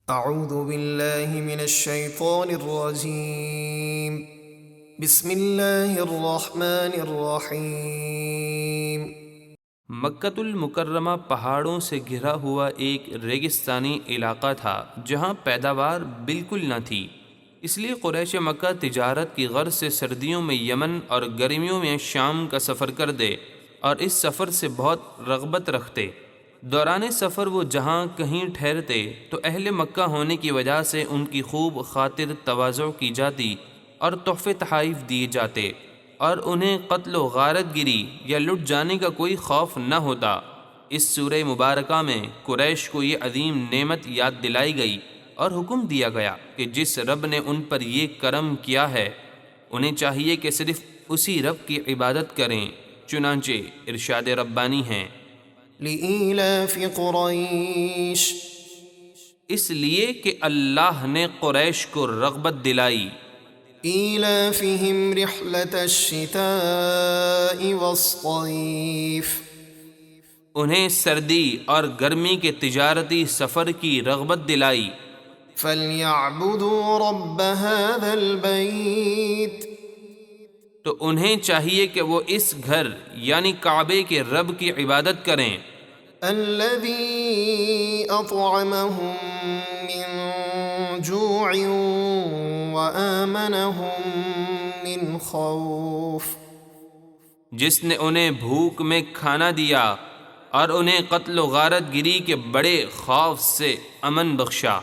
اعوذ باللہ من الشیطان الرجیم بسم اللہ الرحمن الرحیم۔ مکۃ المکرمہ پہاڑوں سے گھرا ہوا ایک ریگستانی علاقہ تھا جہاں پیداوار بالکل نہ تھی، اس لیے قریش مکہ تجارت کی غرض سے سردیوں میں یمن اور گرمیوں میں شام کا سفر کر دے اور اس سفر سے بہت رغبت رکھتے۔ دوران سفر وہ جہاں کہیں ٹھہرتے تو اہل مکہ ہونے کی وجہ سے ان کی خوب خاطر تواضع کی جاتی اور تحفے تحائف دیے جاتے، اور انہیں قتل و غارت گری یا لٹ جانے کا کوئی خوف نہ ہوتا۔ اس سورہ مبارکہ میں قریش کو یہ عظیم نعمت یاد دلائی گئی اور حکم دیا گیا کہ جس رب نے ان پر یہ کرم کیا ہے انہیں چاہیے کہ صرف اسی رب کی عبادت کریں۔ چنانچہ ارشاد ربانی ہیں، لإیلاف قریش، اس لیے کہ اللہ نے قریش کو رغبت دلائی، ایلافہم رحلة الشتاء والصیف، انہیں سردی اور گرمی کے تجارتی سفر کی رغبت دلائی۔ فلیعبدوا رب هذا البیت، تو انہیں چاہیے کہ وہ اس گھر یعنی کعبے کے رب کی عبادت کریں، الذي اطعمهم من جوع وآمنهم من خوف، جس نے انہیں بھوک میں کھانا دیا اور انہیں قتل و غارت گری کے بڑے خوف سے امن بخشا۔